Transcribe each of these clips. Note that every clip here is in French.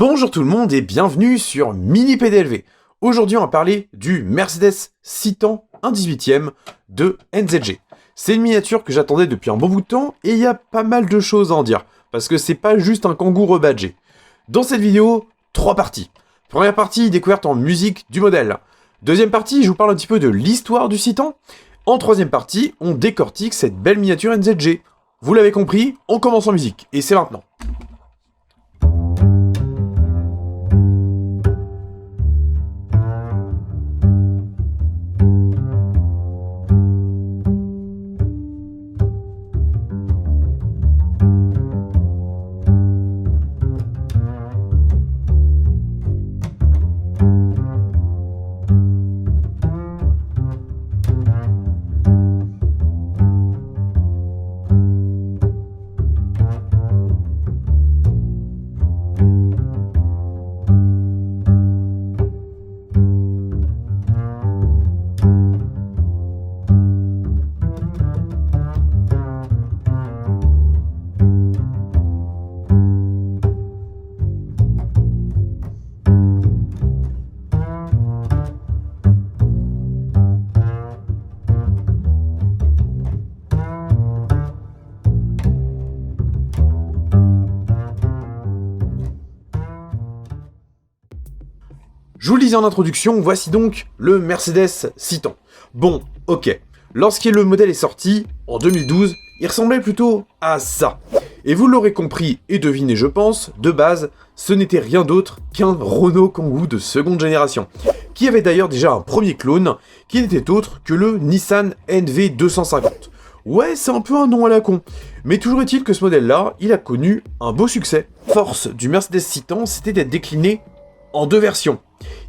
Bonjour tout le monde et bienvenue sur Mini PDLV. Aujourd'hui on va parler du Mercedes Citan 1/18e de NZG. C'est une miniature que j'attendais depuis un bon bout de temps et il y a pas mal de choses à en dire, parce que c'est pas juste un Kangoo rebadgé. Dans cette vidéo, 3 parties. Première partie, découverte en musique du modèle. Deuxième partie, je vous parle un petit peu de l'histoire du Citan. En troisième partie, on décortique cette belle miniature NZG. Vous l'avez compris, on commence en musique, et c'est maintenant. Je vous le disais en introduction, voici donc le Mercedes Citan. Bon, ok, le modèle est sorti, en 2012, il ressemblait plutôt à ça. Et vous l'aurez compris et deviné je pense, de base, ce n'était rien d'autre qu'un Renault Kangoo de seconde génération, qui avait d'ailleurs déjà un premier clone, qui n'était autre que le Nissan NV250. Ouais, c'est un peu un nom à la con, mais toujours est-il que ce modèle-là, il a connu un beau succès. Force du Mercedes Citan, c'était d'être décliné en 2 versions.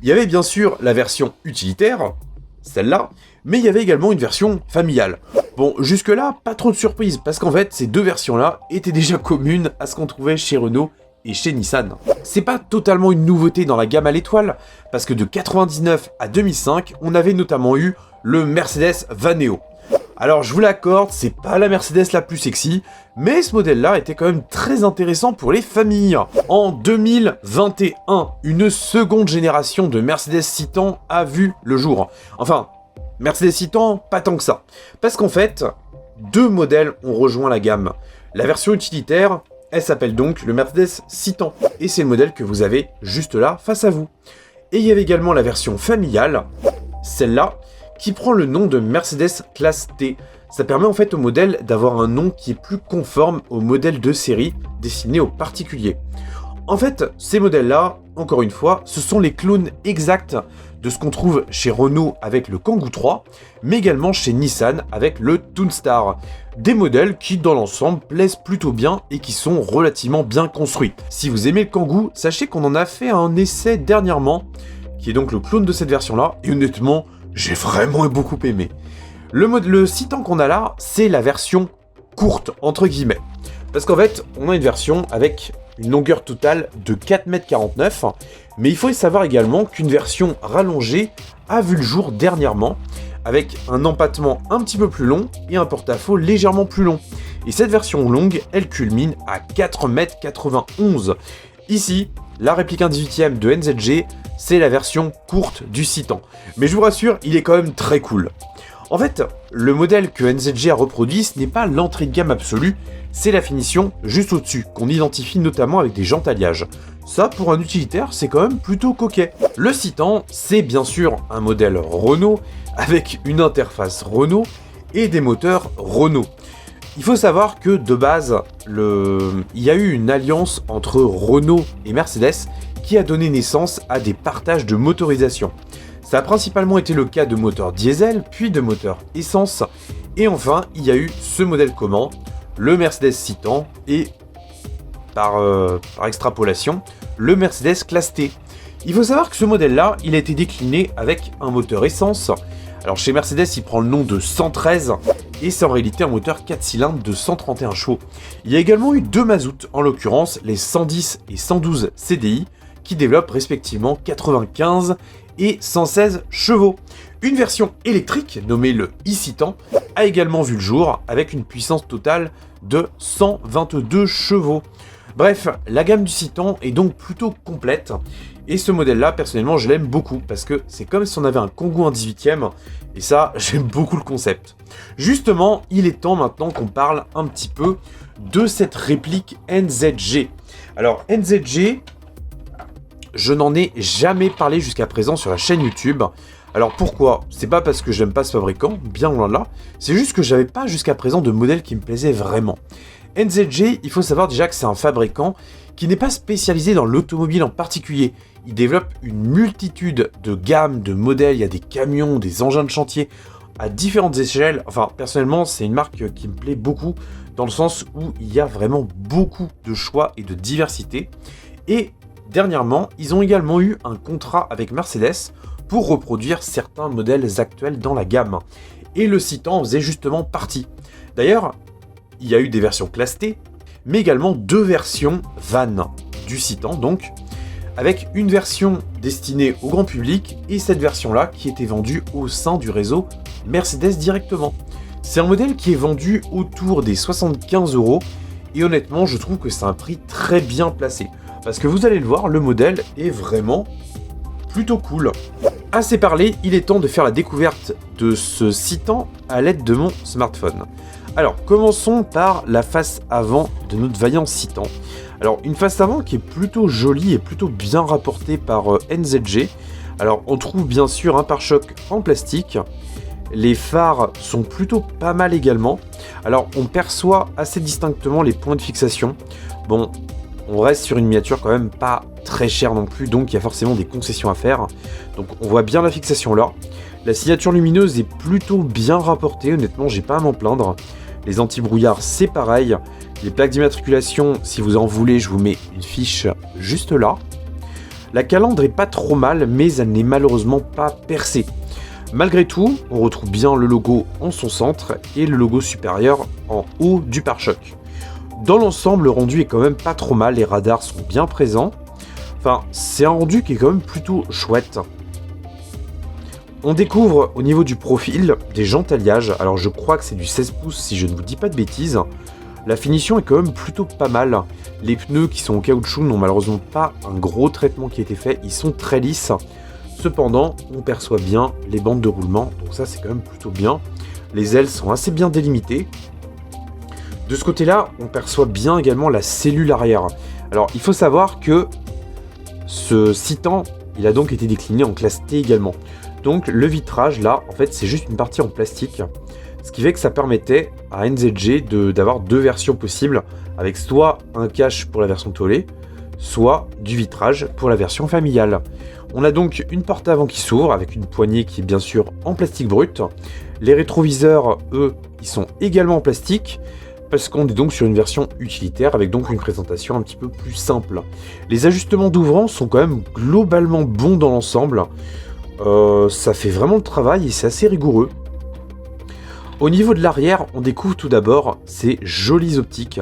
Il y avait bien sûr la version utilitaire, celle-là, mais il y avait également une version familiale. Bon, jusque-là, pas trop de surprise, parce qu'en fait, ces 2 versions-là étaient déjà communes à ce qu'on trouvait chez Renault et chez Nissan. C'est pas totalement une nouveauté dans la gamme à l'étoile, parce que de 99 à 2005, on avait notamment eu le Mercedes Vaneo. Alors je vous l'accorde, c'est pas la Mercedes la plus sexy, mais ce modèle-là était quand même très intéressant pour les familles. En 2021, une seconde génération de Mercedes Citan a vu le jour. Enfin, Mercedes Citan, pas tant que ça. Parce qu'en fait, 2 modèles ont rejoint la gamme. La version utilitaire, elle s'appelle donc le Mercedes Citan, et c'est le modèle que vous avez juste là, face à vous. Et il y avait également la version familiale, celle-là, qui prend le nom de Mercedes Classe T. Ça permet en fait au modèle d'avoir un nom qui est plus conforme au modèle de série destiné aux particuliers. En fait, ces modèles-là, encore une fois, ce sont les clones exacts de ce qu'on trouve chez Renault avec le Kangoo 3, mais également chez Nissan avec le Toonstar. Des modèles qui, dans l'ensemble, plaisent plutôt bien et qui sont relativement bien construits. Si vous aimez le Kangoo, sachez qu'on en a fait un essai dernièrement, qui est donc le clone de cette version-là, et honnêtement, j'ai vraiment beaucoup aimé. Le Citan qu'on a là, c'est la version courte, entre guillemets. Parce qu'en fait, on a une version avec une longueur totale de 4,49 m, mais il faut savoir également qu'une version rallongée a vu le jour dernièrement, avec un empattement un petit peu plus long et un porte-à-faux légèrement plus long. Et cette version longue, elle culmine à 4,91 m. Ici, la réplique 1/18e de NZG, c'est la version courte du Citan. Mais je vous rassure, il est quand même très cool. En fait, le modèle que NZG a reproduit, ce n'est pas l'entrée de gamme absolue, c'est la finition juste au-dessus, qu'on identifie notamment avec des jantes alliages. Ça, pour un utilitaire, c'est quand même plutôt coquet. Le Citan, c'est bien sûr un modèle Renault, avec une interface Renault et des moteurs Renault. Il faut savoir que de base, il y a eu une alliance entre Renault et Mercedes qui a donné naissance à des partages de motorisation. Ça a principalement été le cas de moteurs diesel, puis de moteurs essence, et enfin, il y a eu ce modèle commun, le Mercedes Citan, et par extrapolation, le Mercedes Classe T. Il faut savoir que ce modèle-là, il a été décliné avec un moteur essence. Alors chez Mercedes, il prend le nom de 113, et c'est en réalité un moteur 4 cylindres de 131 chevaux. Il y a également eu 2 mazout, en l'occurrence les 110 et 112 CDI, qui développent respectivement 95 et 116 chevaux. Une version électrique, nommée le e-Citan, a également vu le jour avec une puissance totale de 122 chevaux. Bref, la gamme du Citan est donc plutôt complète, et ce modèle-là, personnellement, je l'aime beaucoup, parce que c'est comme si on avait un Kangoo en 18ème, et ça, j'aime beaucoup le concept. Justement, il est temps maintenant qu'on parle un petit peu de cette réplique NZG. Alors, NZG, je n'en ai jamais parlé jusqu'à présent sur la chaîne YouTube. Alors pourquoi? C'est pas parce que j'aime pas ce fabricant, bien loin de là, c'est juste que j'avais pas jusqu'à présent de modèle qui me plaisait vraiment. NZG, il faut savoir déjà que c'est un fabricant qui n'est pas spécialisé dans l'automobile en particulier. Il développe une multitude de gammes, de modèles, il y a des camions, des engins de chantier à différentes échelles. Enfin, personnellement, c'est une marque qui me plaît beaucoup dans le sens où il y a vraiment beaucoup de choix et de diversité. Et dernièrement, ils ont également eu un contrat avec Mercedes pour reproduire certains modèles actuels dans la gamme. Et le Citan en faisait justement partie. D'ailleurs, il y a eu des versions Classe T, mais également 2 versions van du Citan, donc, avec une version destinée au grand public et cette version-là qui était vendue au sein du réseau Mercedes directement. C'est un modèle qui est vendu autour des 75 € et honnêtement, je trouve que c'est un prix très bien placé. Parce que vous allez le voir, le modèle est vraiment plutôt cool. Assez parlé, il est temps de faire la découverte de ce Citan à l'aide de mon smartphone. Alors, commençons par la face avant de notre vaillant Citan. Alors, une face avant qui est plutôt jolie et plutôt bien rapportée par NZG. Alors, on trouve bien sûr un pare-choc en plastique. Les phares sont plutôt pas mal également. Alors, on perçoit assez distinctement les points de fixation. Bon, on reste sur une miniature quand même pas très chère non plus, donc il y a forcément des concessions à faire. Donc, on voit bien la fixation là. La signature lumineuse est plutôt bien rapportée, honnêtement, j'ai pas à m'en plaindre. Les anti-brouillards, c'est pareil. Les plaques d'immatriculation, si vous en voulez, je vous mets une fiche juste là. La calandre est pas trop mal, mais elle n'est malheureusement pas percée. Malgré tout, on retrouve bien le logo en son centre et le logo supérieur en haut du pare-choc. Dans l'ensemble, le rendu est quand même pas trop mal, les radars sont bien présents. Enfin, c'est un rendu qui est quand même plutôt chouette. On découvre au niveau du profil des jantes alliage, alors je crois que c'est du 16 pouces si je ne vous dis pas de bêtises. La finition est quand même plutôt pas mal. Les pneus qui sont en caoutchouc n'ont malheureusement pas un gros traitement qui a été fait, ils sont très lisses. Cependant, on perçoit bien les bandes de roulement, donc ça c'est quand même plutôt bien. Les ailes sont assez bien délimitées. De ce côté-là, on perçoit bien également la cellule arrière. Alors il faut savoir que ce Citan, il a donc été décliné en classe T également. Donc le vitrage là, en fait c'est juste une partie en plastique, ce qui fait que ça permettait à NZG d'avoir 2 versions possibles, avec soit un cache pour la version tollée, soit du vitrage pour la version familiale. On a donc une porte avant qui s'ouvre, avec une poignée qui est bien sûr en plastique brut. Les rétroviseurs, eux, ils sont également en plastique, parce qu'on est donc sur une version utilitaire, avec donc une présentation un petit peu plus simple. Les ajustements d'ouvrant sont quand même globalement bons dans l'ensemble. Ça fait vraiment le travail et c'est assez rigoureux. Au niveau de l'arrière, on découvre tout d'abord ces jolies optiques.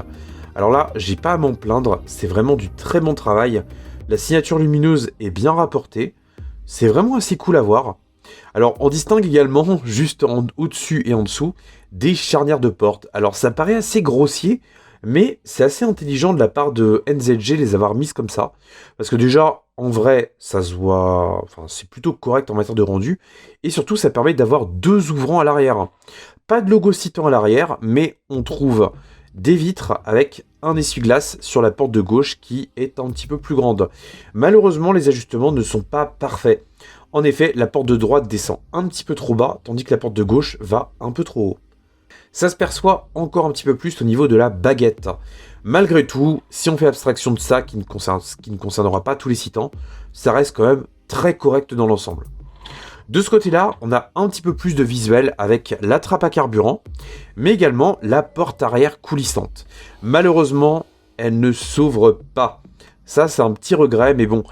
Alors là, j'ai pas à m'en plaindre, c'est vraiment du très bon travail. La signature lumineuse est bien rapportée, c'est vraiment assez cool à voir. Alors on distingue également, juste au-dessus et en dessous, des charnières de porte. Alors ça paraît assez grossier, mais c'est assez intelligent de la part de NZG les avoir mises comme ça. Parce que déjà, en vrai, ça se voit... Enfin, c'est plutôt correct en matière de rendu. Et surtout, ça permet d'avoir 2 ouvrants à l'arrière. Pas de logo Citan à l'arrière, mais on trouve des vitres avec un essuie-glace sur la porte de gauche qui est un petit peu plus grande. Malheureusement, les ajustements ne sont pas parfaits. En effet, la porte de droite descend un petit peu trop bas, tandis que la porte de gauche va un peu trop haut. Ça se perçoit encore un petit peu plus au niveau de la baguette. Malgré tout, si on fait abstraction de ça, qui ne concernera pas tous les Citans, ça reste quand même très correct dans l'ensemble. De ce côté-là, on a un petit peu plus de visuel avec la trappe à carburant, mais également la porte arrière coulissante. Malheureusement, elle ne s'ouvre pas. Ça, c'est un petit regret, mais bon,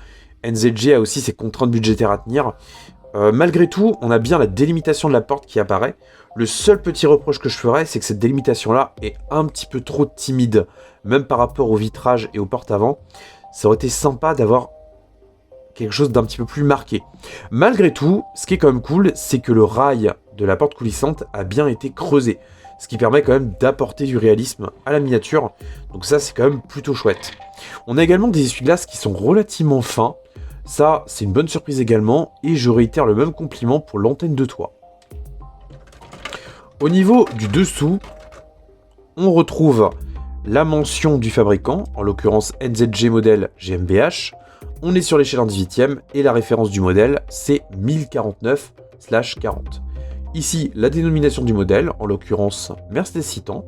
NZG a aussi ses contraintes budgétaires à tenir. Malgré tout, on a bien la délimitation de la porte qui apparaît. Le seul petit reproche que je ferais, c'est que cette délimitation-là est un petit peu trop timide, même par rapport au vitrage et aux portes avant. Ça aurait été sympa d'avoir quelque chose d'un petit peu plus marqué. Malgré tout, ce qui est quand même cool, c'est que le rail de la porte coulissante a bien été creusé. ce qui permet quand même d'apporter du réalisme à la miniature, donc ça c'est quand même plutôt chouette. On a également des essuie-glaces qui sont relativement fins, ça c'est une bonne surprise également, et je réitère le même compliment pour l'antenne de toit. Au niveau du dessous, on retrouve la mention du fabricant, en l'occurrence NZG modèle GmbH, on est sur l'échelle en 18e, et la référence du modèle c'est 1049/40. Ici, la dénomination du modèle, en l'occurrence Mercedes Citan.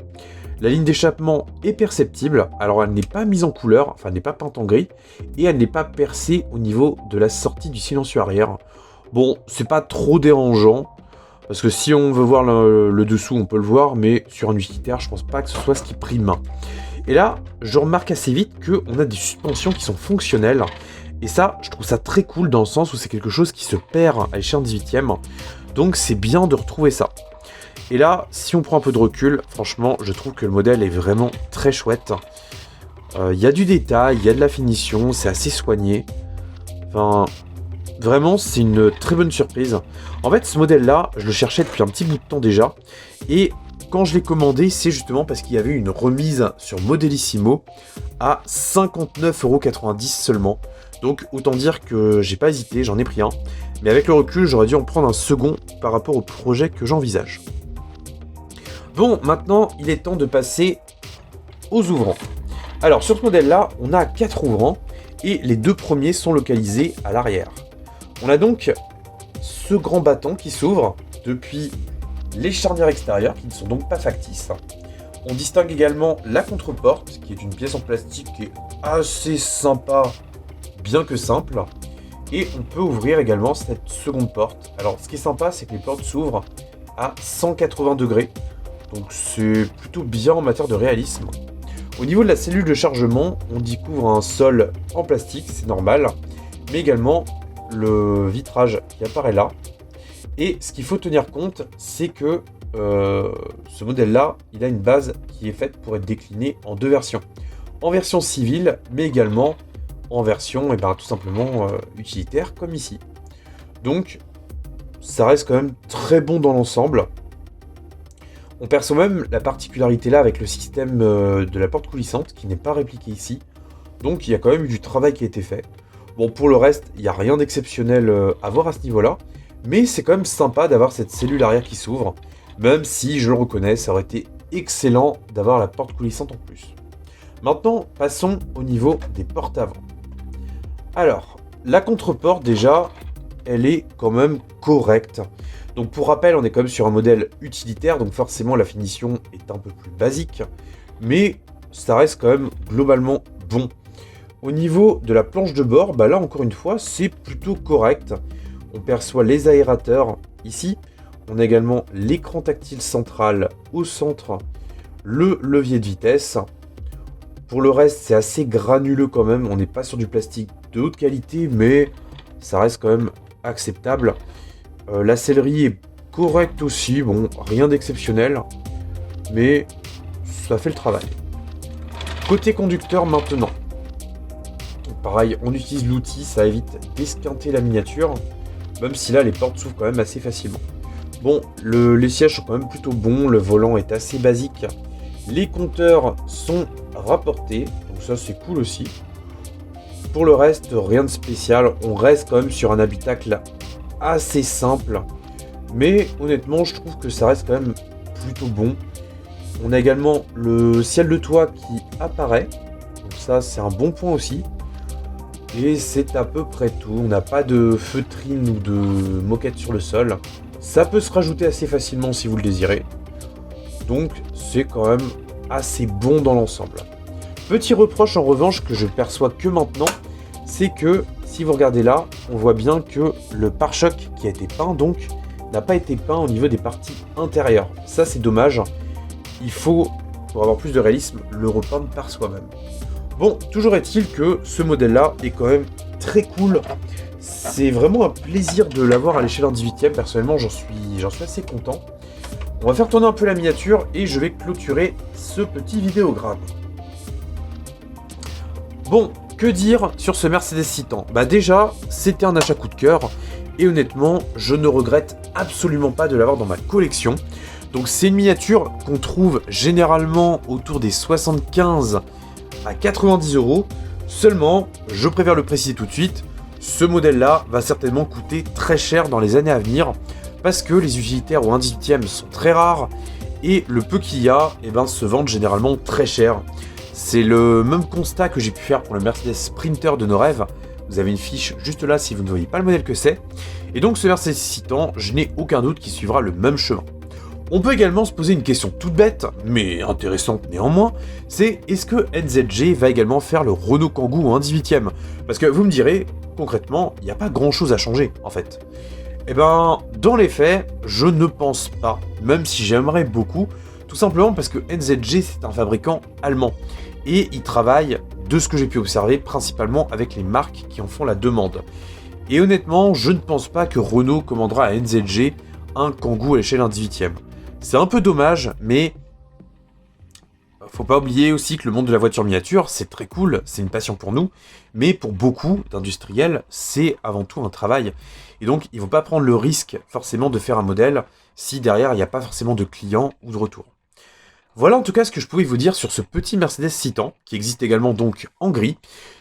La ligne d'échappement est perceptible, alors elle n'est pas mise en couleur, enfin elle n'est pas peinte en gris, et elle n'est pas percée au niveau de la sortie du silencieux arrière. Bon, c'est pas trop dérangeant, parce que si on veut voir le dessous, on peut le voir, mais sur un utilitaire, je pense pas que ce soit ce qui prime. Et là, je remarque assez vite qu'on a des suspensions qui sont fonctionnelles, et ça, je trouve ça très cool dans le sens où c'est quelque chose qui se perd à l'échelle 18e, donc c'est bien de retrouver ça. Et là, si on prend un peu de recul, franchement, je trouve que le modèle est vraiment très chouette. Il y a du détail, il y a de la finition, c'est assez soigné. Enfin, vraiment, c'est une très bonne surprise. En fait, ce modèle-là, je le cherchais depuis un petit bout de temps déjà, et quand je l'ai commandé, c'est justement parce qu'il y avait une remise sur Modellissimo à 59,90€ seulement. Donc autant dire que j'ai pas hésité, j'en ai pris un. Mais avec le recul, j'aurais dû en prendre un second par rapport au projet que j'envisage. Bon, maintenant, il est temps de passer aux ouvrants. Alors sur ce modèle-là, on a 4 ouvrants et les 2 premiers sont localisés à l'arrière. On a donc ce grand bâton qui s'ouvre depuis les charnières extérieures qui ne sont donc pas factices. On distingue également la contreporte qui est une pièce en plastique qui est assez sympa, bien que simple. Et on peut ouvrir également cette seconde porte. Alors ce qui est sympa, c'est que les portes s'ouvrent à 180 degrés. Donc c'est plutôt bien en matière de réalisme. Au niveau de la cellule de chargement, on découvre un sol en plastique, c'est normal. Mais également le vitrage qui apparaît là. Et ce qu'il faut tenir compte, c'est que ce modèle-là, il a une base qui est faite pour être déclinée en 2 versions. En version civile, mais également en version tout simplement utilitaire, comme ici. Donc, ça reste quand même très bon dans l'ensemble. On perçoit même la particularité là avec le système de la porte coulissante, qui n'est pas répliqué ici. Donc, il y a quand même eu du travail qui a été fait. Bon, pour le reste, il n'y a rien d'exceptionnel à voir à ce niveau-là. Mais c'est quand même sympa d'avoir cette cellule arrière qui s'ouvre, même si, je le reconnais, ça aurait été excellent d'avoir la porte coulissante en plus. Maintenant, passons au niveau des portes avant. Alors, la contreporte, déjà, elle est quand même correcte. Donc pour rappel, on est quand même sur un modèle utilitaire, donc forcément la finition est un peu plus basique, mais ça reste quand même globalement bon. Au niveau de la planche de bord, là encore une fois, c'est plutôt correct. On perçoit les aérateurs ici. On a également l'écran tactile central au centre, le levier de vitesse. Pour le reste, c'est assez granuleux quand même. On n'est pas sur du plastique de haute qualité, mais ça reste quand même acceptable. La sellerie est correcte aussi. Bon, rien d'exceptionnel, mais ça fait le travail. Côté conducteur maintenant. Pareil, on utilise l'outil, ça évite d'esquinter la miniature. Même si là, les portes s'ouvrent quand même assez facilement. Bon, les sièges sont quand même plutôt bons. Le volant est assez basique. Les compteurs sont rapportés. Donc ça, c'est cool aussi. Pour le reste, rien de spécial. On reste quand même sur un habitacle assez simple. Mais honnêtement, je trouve que ça reste quand même plutôt bon. On a également le ciel de toit qui apparaît. Donc ça, c'est un bon point aussi. Et c'est à peu près tout. On n'a pas de feutrine ou de moquette sur le sol. Ça peut se rajouter assez facilement si vous le désirez. Donc c'est quand même assez bon dans l'ensemble. Petit reproche en revanche que je perçois que maintenant, c'est que si vous regardez là, on voit bien que le pare-choc qui a été peint donc n'a pas été peint au niveau des parties intérieures. Ça c'est dommage. Il faut, pour avoir plus de réalisme, le repeindre par soi-même. Bon, toujours est-il que ce modèle-là est quand même très cool. C'est vraiment un plaisir de l'avoir à l'échelle en 18e. Personnellement, j'en suis assez content. On va faire tourner un peu la miniature et je vais clôturer ce petit vidéogramme. Bon, que dire sur ce Mercedes Citan ? Déjà, c'était un achat coup de cœur. Et honnêtement, je ne regrette absolument pas de l'avoir dans ma collection. Donc c'est une miniature qu'on trouve généralement autour des 75 à 90 euros. Seulement, je préfère le préciser tout de suite, ce modèle-là va certainement coûter très cher dans les années à venir parce que les utilitaires au 1/18e sont très rares et le peu qu'il y a se vendent généralement très cher. C'est le même constat que j'ai pu faire pour le Mercedes Sprinter de nos rêves. Vous avez une fiche juste là si vous ne voyez pas le modèle que c'est. Et donc ce Mercedes Citan, je n'ai aucun doute qu'il suivra le même chemin. On peut également se poser une question toute bête, mais intéressante néanmoins, c'est est-ce que NZG va également faire le Renault Kangoo en 1/18e? Parce que vous me direz, concrètement, il n'y a pas grand chose à changer en fait. Eh ben, dans les faits, je ne pense pas, même si j'aimerais beaucoup, tout simplement parce que NZG c'est un fabricant allemand, et il travaille, de ce que j'ai pu observer, principalement avec les marques qui en font la demande. Et honnêtement, je ne pense pas que Renault commandera à NZG un Kangoo à l'échelle 1/18e. C'est un peu dommage, mais faut pas oublier aussi que le monde de la voiture miniature, c'est très cool, c'est une passion pour nous, mais pour beaucoup d'industriels, c'est avant tout un travail. Et donc, il ne faut pas prendre le risque forcément de faire un modèle si derrière il n'y a pas forcément de clients ou de retour. Voilà en tout cas ce que je pouvais vous dire sur ce petit Mercedes Citan, qui existe également donc en gris.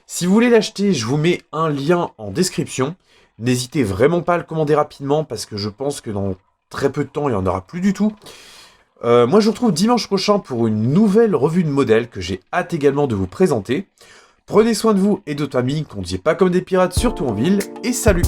Si vous voulez l'acheter, je vous mets un lien en description. N'hésitez vraiment pas à le commander rapidement, parce que je pense que dans très peu de temps, il n'y en aura plus du tout. Moi, je vous retrouve dimanche prochain pour une nouvelle revue de modèles que j'ai hâte également de vous présenter. Prenez soin de vous et de votre famille, conduisez pas comme des pirates, surtout en ville, et salut!